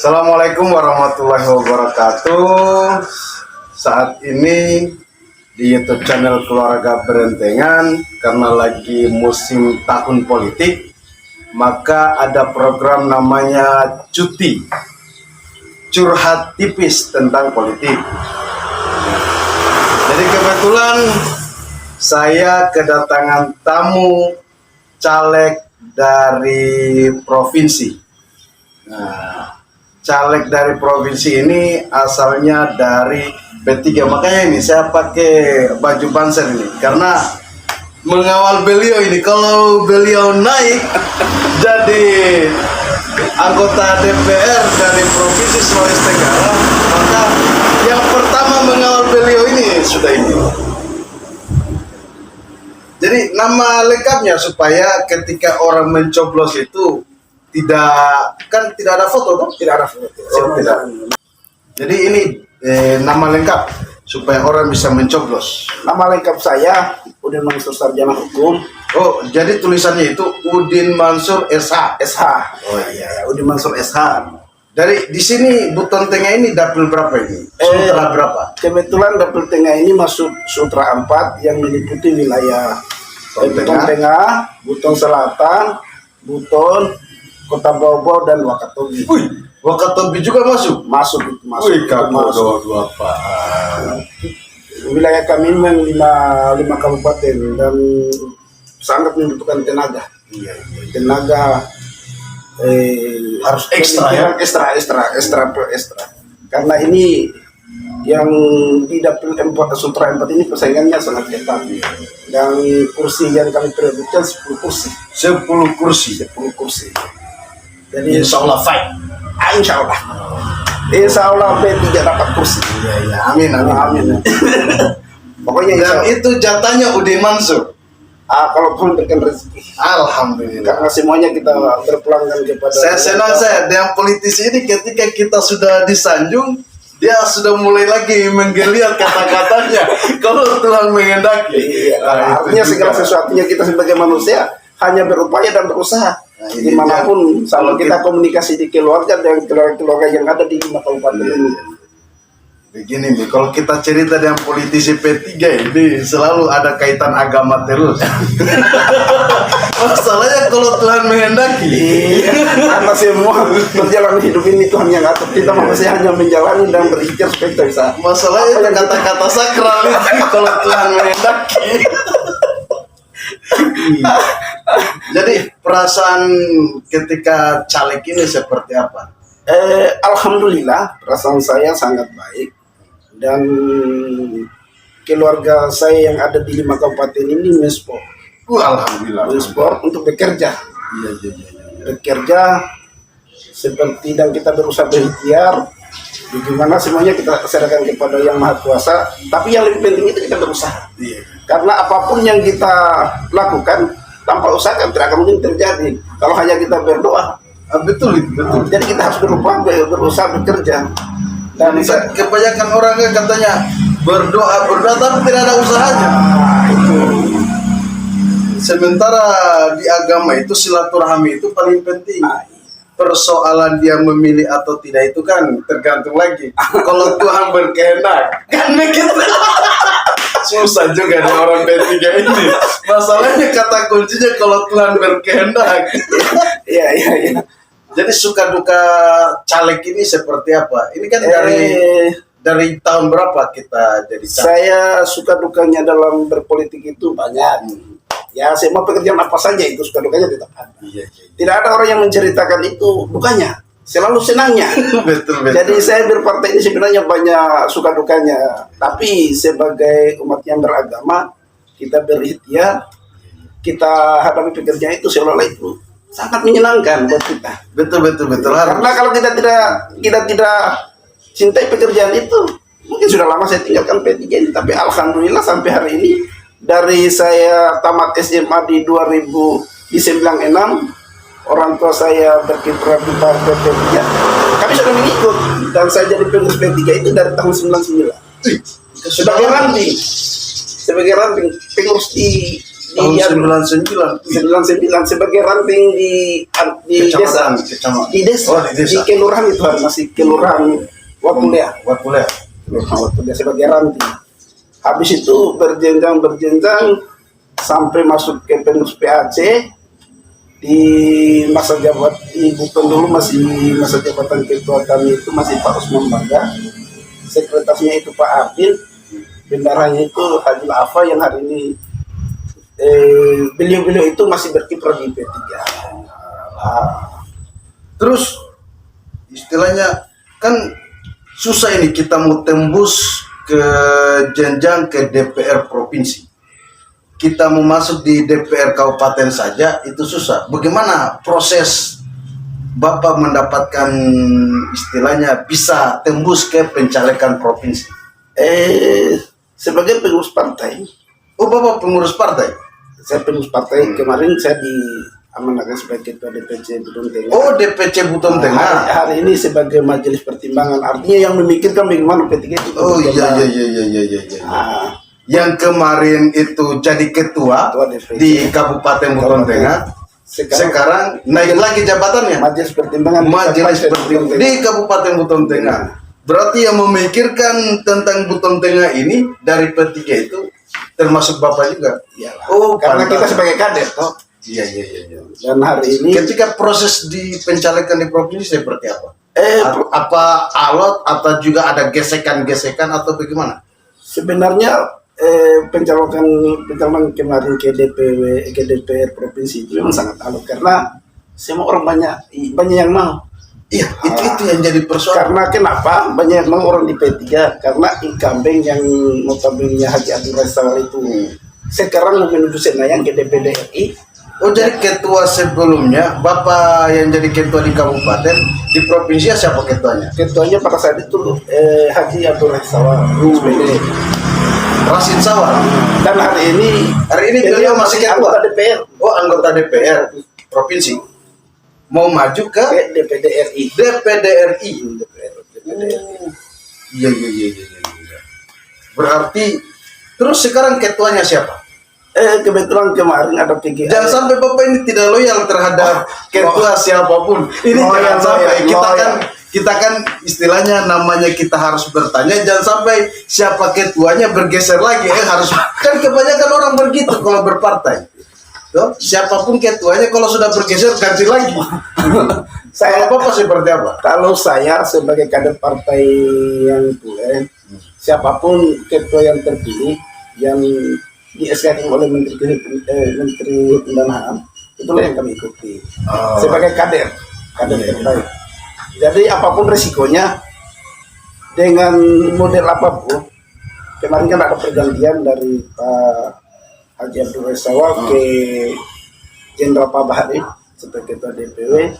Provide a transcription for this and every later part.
Assalamualaikum warahmatullahi wabarakatuh. Saat ini di YouTube channel Keluarga Berentengan, karena lagi musim tahun politik, maka ada program namanya Cuti, curhat tipis tentang politik. Jadi kebetulan saya kedatangan tamu caleg dari provinsi. Nah, caleg dari provinsi ini asalnya dari P3, makanya ini saya pakai baju banser ini karena mengawal beliau ini. Kalau beliau naik jadi anggota DPR dari provinsi Sulawesi Tenggara, maka yang pertama mengawal beliau ini sudah ini. Jadi nama lengkapnya supaya ketika orang mencoblos itu tidak ada foto, kan? Tidak ada foto. Oh, tidak. Jadi ini nama lengkap supaya orang bisa mencoblos. Nama lengkap saya Udin Mansur Sarjana Hukum. Oh, jadi tulisannya itu Udin Mansur SH. SH. Oh iya, Udin Mansur SH. Dari di sini Buton Tengah ini dapil berapa ini? Sutra berapa? Kebetulan dapil tengah ini masuk Sutra 4 yang meliputi wilayah Buton Tengah, Buton Selatan, Buton, Kota Bau-Bau dan Wakatobi. Wih, Wakatobi juga masuk? Masuk. Wih, kamu dua apa? Wilayah kami memang lima kabupaten dan sangat membutuhkan tenaga. Iya. Tenaga harus ekstra ya? Ekstra. Karena ini yang di dapil 4 Sutra 4 ini persaingannya sangat ketat. Dan kursi yang kami perebutkan 10 kursi. 10 kursi. Jadi Insya Allah fight. Insya Allah P3 dapat kursi. Iya, amin. Pokoknya dan itu jatahnya Udin Mansur. Kalaupun berikan rezeki. Alhamdulillah. Karena semuanya kita berpelanggan kepada. Saya senang dengan politisi ini, ketika kita sudah disanjung, dia sudah mulai lagi menggeliat kata-katanya. Kalau Tuhan menghendaki. Iya, artinya segala sesuatunya kita sebagai manusia hanya berupaya dan berusaha. Dimanapun sama kita komunikasi di keluarga dan keluarga yang ada di 5 kabupaten ini. Begini nih, kalau kita cerita dengan politisi P3 ini selalu ada kaitan agama terus. Masalahnya kalau Tuhan menghendaki, karena semua perjalanan hidup ini Tuhan yang atur. Kita manusia hanya menjalani dan berikhtiar supaya kita bisa. Masalahnya kata-kata sakral itu kalau Tuhan menghendaki. Jadi perasaan ketika caleg ini seperti apa? Alhamdulillah, perasaan saya sangat baik dan keluarga saya yang ada di 5 kabupaten ini mensupport. Alhamdulillah. Mensupport untuk bekerja. Iya. Bekerja seperti dan kita berusaha berikhtiar. Bagaimana semuanya kita serahkan kepada Yang Maha Kuasa. Tapi yang lebih penting itu kita berusaha. Iya. Karena apapun yang kita lakukan tanpa usaha kan tidak akan mungkin terjadi. Kalau hanya kita berdoa. Betul. Jadi kita harus berusaha bekerja. Dan kebanyakan orang kan katanya berdoa tapi tidak ada usahanya. Itu. Sementara di agama itu silaturahmi itu paling penting. Persoalan dia memilih atau tidak itu kan tergantung lagi. Kalau Tuhan berkehendak kan begitu. Susah juga nih orang P3 ini. Masalahnya kata kuncinya kalau Tuhan berkehendak. Iya. Jadi suka duka caleg ini seperti apa? Ini kan dari tahun berapa kita jadi caleg? Saya suka dukanya dalam berpolitik itu banyak. Ya semua pekerjaan apa saja itu suka dukanya tetap ada. Iya. Tidak ada orang yang menceritakan itu dukanya, selalu senangnya. Betul. Jadi saya berpartai ini sebenarnya banyak suka dukanya. Tapi sebagai umat yang beragama, kita berikhtiar, kita hadapi pekerjaan itu seolah-olah itu sangat menyenangkan buat kita. Betul. Karena kalau kita tidak cintai pekerjaan itu, mungkin sudah lama saya tinggalkan P3 ini. Tapi alhamdulillah sampai hari ini, dari saya tamat SMA di 96, orang tua saya berkiprah di partai P3. Kami sudah mengikut dan saya jadi pengurus P3 itu dari tahun 99. Sebagai ranting pengurus di Tahun 99. 99 sebagai ranting di desa. Kecamatan. Di desa. Oh, di desa. Di kelurahan itu masih kelurahan Watulea. Watulea. Watulea sebagai ranting. Habis itu berjenjang sampai masuk ke pengurus PAC. Di masa jabat Ibu Pen dulu masih masa jabatan ketua kami itu masih Pak Usman Bangga, sekretarisnya itu Pak Ardin, bendaranya itu Haji Afa yang hari ini beliau itu masih berkiprah di P3. Terus istilahnya kan susah ini kita mau tembus ke jenjang ke DPR provinsi. Kita mau masuk di DPR kabupaten saja itu susah. Bagaimana proses Bapak mendapatkan istilahnya bisa tembus ke pencalekan provinsi? Sebagai pengurus partai. Oh, Bapak pengurus partai? Saya pengurus partai. Kemarin saya diamanahkan sebagai ketua DPC Buton Tengah. Oh, DPC Buton Tengah. Hari ini sebagai majelis pertimbangan, artinya yang memikirkan bagaimana P3 itu. Oh iya. Yang kemarin itu jadi ketua di Kabupaten Buton Tengah, sekarang naik lagi jabatannya. Majelis pertimbangan di Kabupaten Buton Tengah. Berarti yang memikirkan tentang Buton Tengah ini dari P3 itu termasuk Bapak juga. Iyalah. Oh, karena kita sebagai kader toh. Iya. Dan hari ini ketika proses di pencalekan di provinsi seperti apa? Apa alot atau juga ada gesekan-gesekan atau bagaimana? Sebenarnya pencalonan kemarin ke DPR provinsi itu memang sangat alot karena semua orang banyak yang mau. Iya, itu yang jadi persoalan. Karena kenapa banyak yang mau orang di P3? Karena incumbent yang notabene Haji Abdul Razak itu sekarang mau menuju Senayan ke DPD RI. Oh, jadi ketua sebelumnya Bapak yang jadi ketua di kabupaten, di provinsi siapa ketuanya? Ketuanya pada saat itu Haji Abdul Razak Rasid Sawah. Dan hari ini beliau masih ketua anggota DPR. Oh, anggota DPR provinsi. Mau maju ke DPD RI. DPD RI. Iya. Berarti terus sekarang ketuanya siapa? Kebetulan kemarin ada PGI. Jangan sampai Bapak ini tidak loyal terhadap ketua siapapun. Ini jangan sampai kita kan istilahnya namanya kita harus bertanya, jangan sampai siapa ketuanya bergeser lagi. Harus kan kebanyakan orang begitu kalau berpartai. Tuh, siapapun ketuanya kalau sudah bergeser ganti lagi. Saya Bapak seperti apa? Kalau saya sebagai kader partai yang tulen, siapapun ketua yang terpilih yang di-SK oleh Menteri Hukum dan HAM, itulah yang kami ikuti. Sebagai kader terbaik. Jadi apapun resikonya, dengan model apapun, kemarin kan ada pergantian dari Pak Haji Abdul Razak ke Jenderal Pak Bahari sebagai ketua DPW.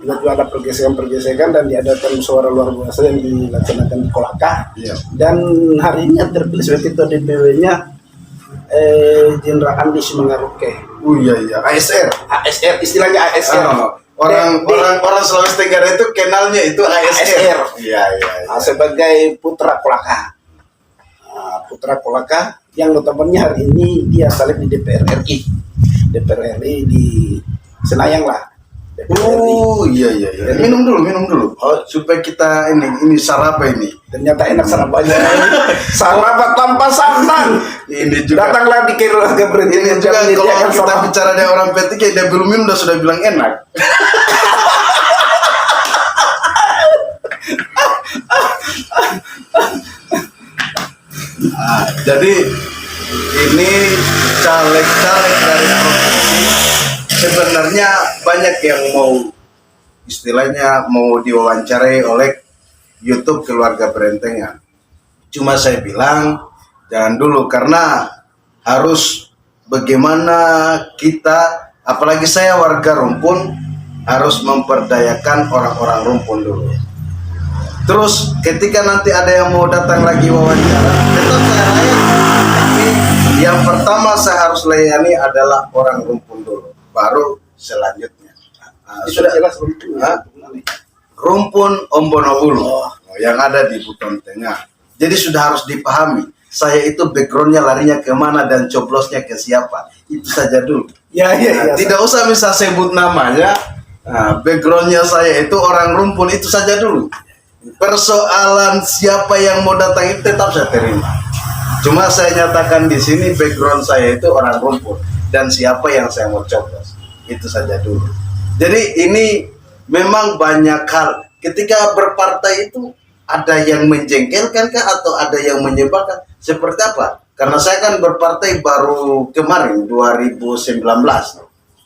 Tiba-tiba ada pergesekan dan diadakan musyawarah luar biasa yang dilaksanakan di Kolaka. Dan hari ini yang terpilih sebagai ketua DPW-nya Jenderal Andi Mengaruke. Oh iya, ASR, istilahnya ASR. Orang Sulawesi Tenggara itu kenalnya itu ASR. Iya. Sebagai putra Kolaka. Putra Kolaka yang notabene hari ini dia salib di DPR RI di Senayan lah. Oh iya. Minum dulu. Oh, supaya kita ini sarapan ini. Ternyata enak sarapannya. Sarapan tanpa santan. Ini juga. Datanglah di keluarga berhenti. Ini juga kalau kita bicara dengan orang P3, dia belum minum sudah bilang enak. Jadi ini caleg-caleg dari provinsi sebenarnya banyak yang mau istilahnya mau diwawancarai oleh YouTube Keluarga Berentengan. Cuma saya bilang jangan dulu karena harus bagaimana kita, apalagi saya warga Rumpun, harus memperdayakan orang-orang Rumpun dulu. Terus ketika nanti ada yang mau datang lagi wawancara, tetap saya layani. Tapi yang pertama saya harus layani adalah orang Rumpun dulu, baru selanjutnya. Sudah jelas Rumpun. Rumpun Ombono Hulu yang ada di Buton Tengah. Jadi sudah harus dipahami. saya itu backgroundnya larinya kemana dan coblosnya ke siapa. Itu saja dulu. Nah, tidak usah misal sebut namanya. Nah, backgroundnya saya itu orang rumpun, itu saja dulu. Persoalan siapa yang mau datang itu tetap saya terima. Cuma saya nyatakan di sini background saya itu orang rumpun dan siapa yang saya mau coblos. Itu saja dulu. Jadi ini memang banyak hal. Ketika berpartai itu ada yang menjengkelkan kah atau ada yang menyebalkan? Seperti apa? Karena saya kan berpartai baru kemarin 2019.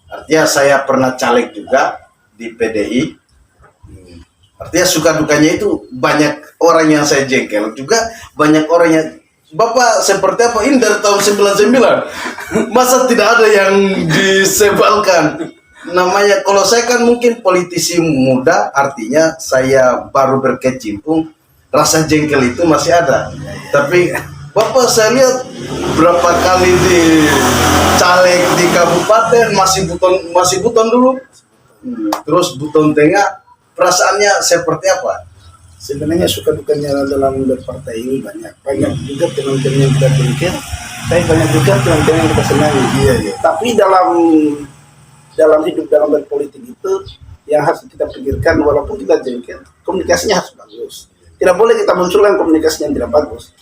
Artinya saya pernah caleg juga di PDI. Artinya suka dukanya itu banyak orang yang saya jengkel juga, banyak orang yang Bapak seperti apa ini dari tahun 99. Masa tidak ada yang disebalkan? Namanya kalau saya kan mungkin politisi muda, artinya saya baru berkecimpung, rasa jengkel itu masih ada. Tapi Bapak saya lihat berapa kali di caleg di kabupaten masih buton dulu. Terus buton tengah, perasaannya seperti apa? Sebenarnya suka dukanya dalam berpartai ini banyak juga teman-teman yang kita jengkel, tapi banyak juga teman-teman yang kita senangi. Tapi dalam hidup, dalam berpolitik itu yang harus kita pikirkan, walaupun kita jengkel, komunikasinya harus bagus. Tidak boleh kita munculkan komunikasi yang tidak bagus.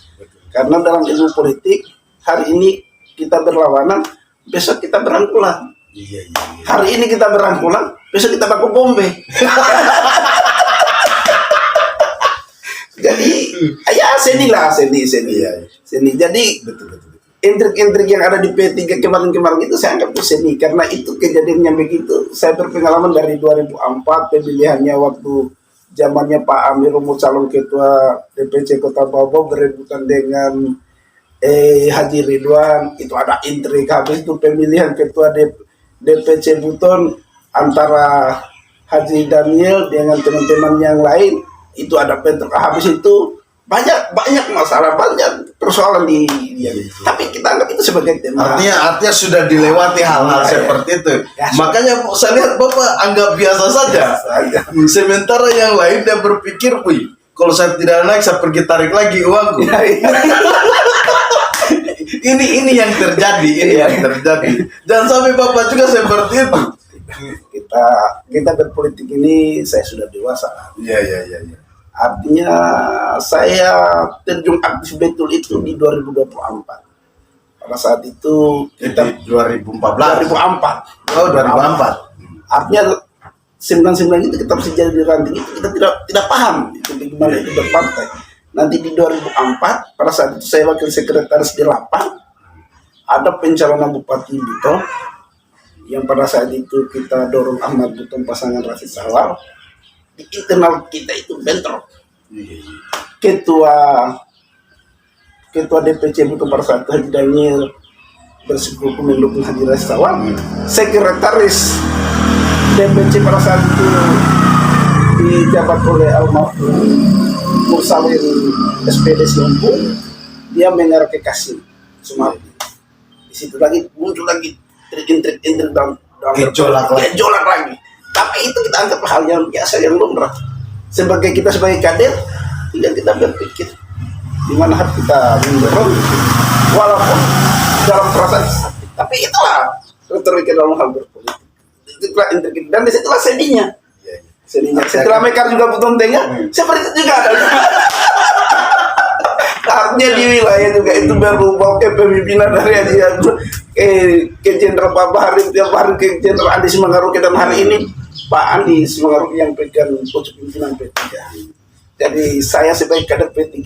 Karena dalam ilmu politik, hari ini kita berlawanan, besok kita berangkulan. Hari ini kita berangkulan, besok kita baku bombe. Jadi, ya seni. Jadi, intrik-intrik yang ada di P3 kemarin-kemarin itu saya anggap itu seni. Karena itu kejadiannya begitu. Saya berpengalaman dari 2004, pemilihannya waktu zamannya Pak Amir Umur calon ketua DPC Kota Bau berebutan dengan Haji Ridwan. Itu ada intrik. Habis itu pemilihan ketua DPC Buton antara Haji Daniel dengan teman-teman yang lain. Itu ada bentrok. Habis itu banyak masalah, banyak persoalan di tapi kita anggap itu sebagai tema. Artinya sudah dilewati hal-hal seperti itu. Makanya saya lihat Bapak anggap biasa saja. Sementara yang lain dia berpikir, wih, kalau saya tidak naik saya pergi tarik lagi uangku. Ini yang terjadi, Jangan sampai Bapak juga seperti itu. Kita berpolitik ini saya sudah dewasa. Iya. Artinya saya terjun aktif betul itu di 2024. Pada saat itu kita 2004. Oh, 2004. Artinya 99 itu kita masih jadi di ranting itu kita tidak paham itu bagaimana itu berpartai. Nanti di 2004 pada saat itu saya wakil sekretaris di Lapang, ada pencalonan Bupati Buton yang pada saat itu kita dorong Ahmad Buton pasangan Rasid Sawal. Di internal kita itu bentrok. Ketua DPC Buton pada saat Haji Daniel bersikukuh mendukung Haji Rasid Sawal. Sekretaris DPC pada saat itu dijabat oleh almarhum Mursalin SPD Lampung. Dia mengarah ke Kasim Sumardi. Di situ lagi muncul lagi intrik dalam gejolak lagi. Tapi itu kita anggap hal yang biasa, yang lumrah. Sebagai kader, tidak kita berpikir di mana harus kita mendorong, walaupun dalam proses. Tapi itulah retorika dalam hal berpolitik. Itulah intrik dan disitulah seninya. Setelah mereka juga butuh tengah, seperti itu juga ada. Artinya di wilayah juga itu berubah ke pemimpinan dari ke Jenderal Pak Bahari, tiap hari ke Jenderal Andi Simangaruki, dan hari ini Pak Andi Simangaruki yang pegang pucuk pimpinan P3. Jadi saya sebagai kader P3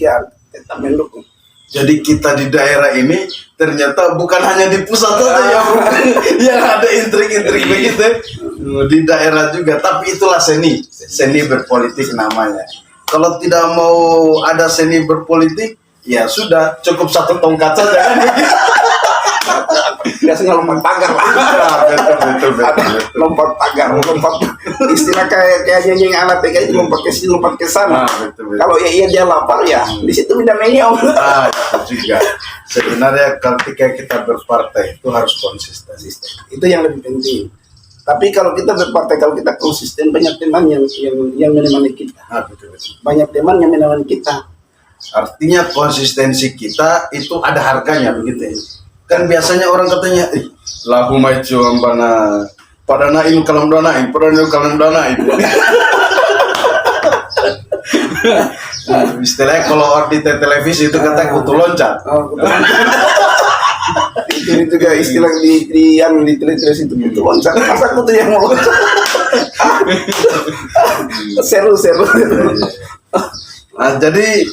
tetap mendukung. Jadi kita di daerah ini ternyata bukan hanya di pusat saja yang ada intrik-intrik begitu di daerah juga. Tapi itulah seni berpolitik namanya. Kalau tidak mau ada seni berpolitik, ya sudah cukup satu tongkat saja kan. Biasanya lompat pagar lah. Betul. Lompat pagar, istilah kayak nyanyi anak TK itu lompat ke sini, lompat ke sana. Betul. Kalau dia lapar ya di situ minta menyong. Itu juga. Sebenarnya ketika kita berpartai itu harus konsisten. Itu yang lebih penting. Tapi kalau kita berpartai, kalau kita konsisten, banyak teman yang menemani kita. Betul. Banyak teman yang menemani kita. Artinya konsistensi kita itu ada harganya begitu ya. Kan biasanya orang katanya, lagu maju ambana pada naim kalam danaim, pada naim kalam danaim. Istilahnya kalau di televisi itu kata kutu loncat. Oh, itu juga istilah di yang di televisi itu loncat. Masa kutu yang mau loncat? Seru. Nah, jadi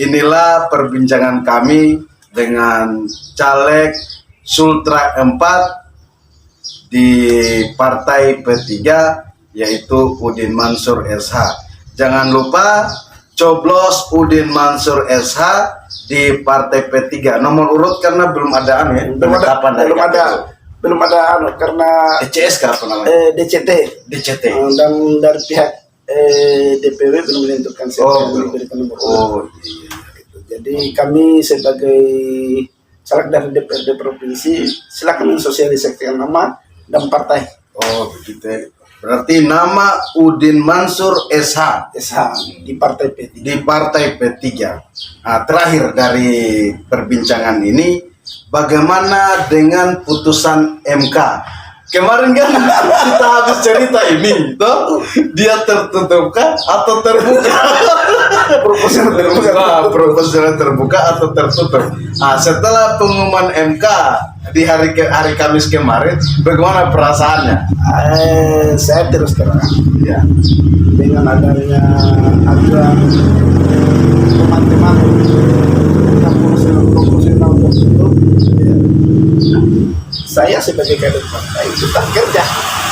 inilah perbincangan kami dengan caleg Sultra 4 di Partai P3 yaitu Udin Mansur SH. Jangan lupa coblos Udin Mansur SH di Partai P3. Nomor urut karena belum ada belum ada karena DCSK apa namanya? DCT. Dan dari pihak DPW belum menentukan siapa yang memberikan nomor urut. Iya. Jadi kami sebagai caleg dari DPRD provinsi silakan mensosialisasikan nama dan partai. Oh begitu. Berarti nama Udin Mansur SH di Partai P3. Di Partai P3. Nah, terakhir dari perbincangan ini, bagaimana dengan putusan MK? Kemarin kan kita habis cerita ini, toh dia tertutupkah atau terbuka? Proporsional terbuka atau tertutup. Nah, setelah pengumuman MK di hari Kamis kemarin, bagaimana perasaannya? Saya terus terang Ya. dengan adanya aturan teman-teman proporsional tertutup, ya, saya sebagai kader partai kita kerja,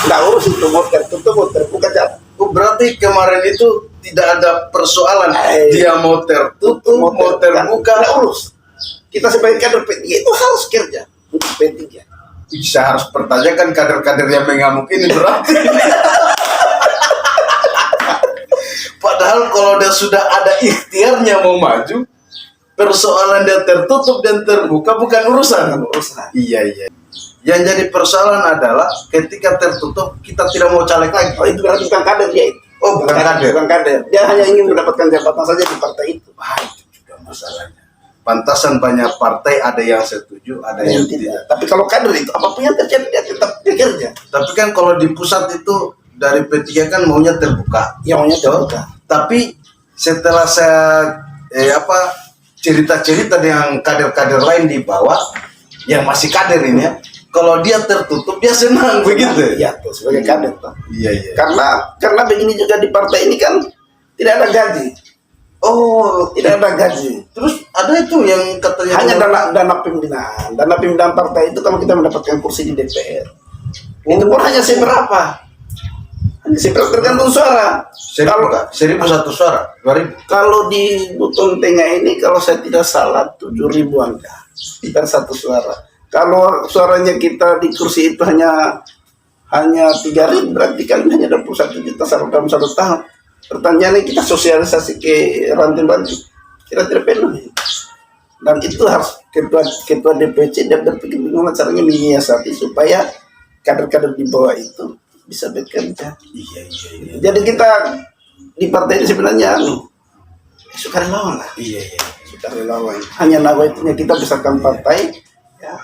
nggak urus itu mau tertutup mau terbuka. Oh, berarti kemarin itu tidak ada persoalan dia mau tertutup mau terbuka, nggak urus. Kita sebagai kader P3 itu harus kerja untuk P3. Saya harus pertanyakan kader-kader yang mengamuk ini berarti. Padahal kalau dia sudah ada ikhtiarnya mau maju, persoalan dia tertutup dan terbuka bukan urusan. Iya. Yang jadi persoalan adalah ketika tertutup kita tidak mau caleg lagi. Oh, itu berarti bukan kader dia itu. Oh, bukan kader. Dia hanya ingin mendapatkan jabatan saja di partai itu. Itu juga masalahnya. Pantasan banyak partai ada yang setuju, ada yang tidak. Tapi kalau kader itu apapun yang terjadi dia tetap bekerja. Tapi kan kalau di pusat itu dari P3 kan maunya terbuka. Yang maunya terbuka. Tapi setelah saya cerita-cerita dengan kader-kader lain di bawah yang masih kader ini ya, kalau dia tertutup dia senang begitu. Iya, tuh sebagai kader tuh. Iya. Karena begini juga di partai ini kan tidak ada gaji. Oh, tidak ada gaji. Terus ada itu yang katanya hanya dana pembinaan. Dana pembinaan partai itu kalau kita mendapatkan kursi di DPR. Itu pun hanya seberapa. Hanya seberapa tergantung suara. Kalau 1.001 suara, 2.000. Kalau di Buton Tengah ini kalau saya tidak salah 7.000 angka. Sekitar satu suara. Kalau suaranya kita di kursi itu hanya 3.000, berarti kalian hanya 21 juta dalam 1 tahun. Pertanyaannya kita sosialisasi ke ranting-ranting kira-kira penuh. Dan itu harus ketua DPC dan berpikir bagaimana caranya menyiasati supaya kader-kader di bawah itu bisa bekerja. Iya. Jadi kita di partai ini sebenarnya sukarelawan lah. Iya. Sukarelawan. Hanya nawainya kita besarkan partai. Ya,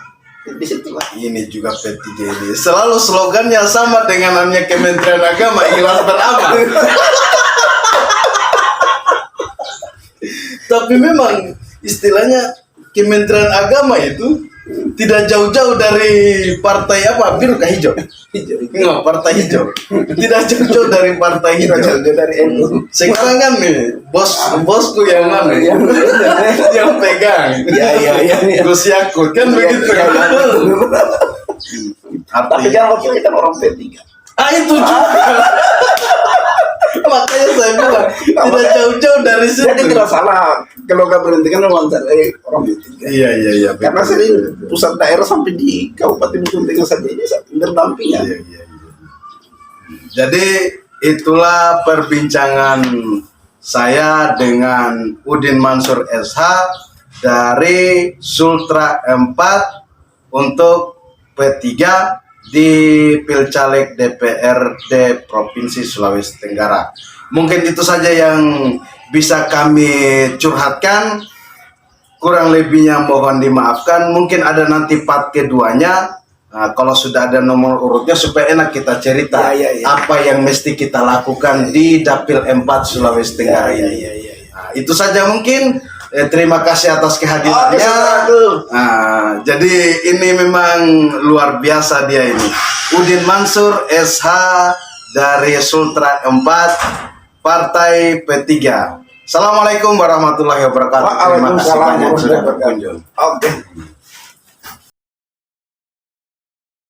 di situ lah. Ini juga P3 ini. Selalu slogannya sama dengan namanya Kementerian Agama, ikhlas beramal. Tapi memang istilahnya Kementerian Agama itu tidak jauh-jauh dari partai apa, biru kah hijau? Enggak, partai hijau. Tidak jauh-jauh dari partai hijau. Jauh dari NU. Sekarang kan nih, bosku yang mana? Yang pegang. Iya. Gus Yakut kan begitu. Tapi kan wakilnya kan orang P3. Itu juga. Makanya saya bilang tidak jauh-jauh dari situ. Jadi tidak salah kalau nggak berhentikan wawancarai orang P3. Iya. Karena sering pusat daerah sampai di Kabupaten Buton Tengah saja ini berdampingan. Iya. Jadi itulah perbincangan saya dengan Udin Mansur SH dari Sultra 4 untuk P3 di Pilcaleg DPRD Provinsi Sulawesi Tenggara. Mungkin itu saja yang bisa kami curhatkan. Kurang lebihnya mohon dimaafkan. Mungkin ada nanti part keduanya. Nah, kalau sudah ada nomor urutnya supaya enak kita cerita apa yang mesti kita lakukan di Dapil 4 Sulawesi Tenggara ini. Nah, itu saja mungkin. Terima kasih atas kehadirannya. Nah, jadi ini memang luar biasa dia ini. Udin Mansur SH dari Sultra 4 Partai P3. Assalamualaikum warahmatullahi wabarakatuh. Terima kasih banyak sudah berkunjung. Oke.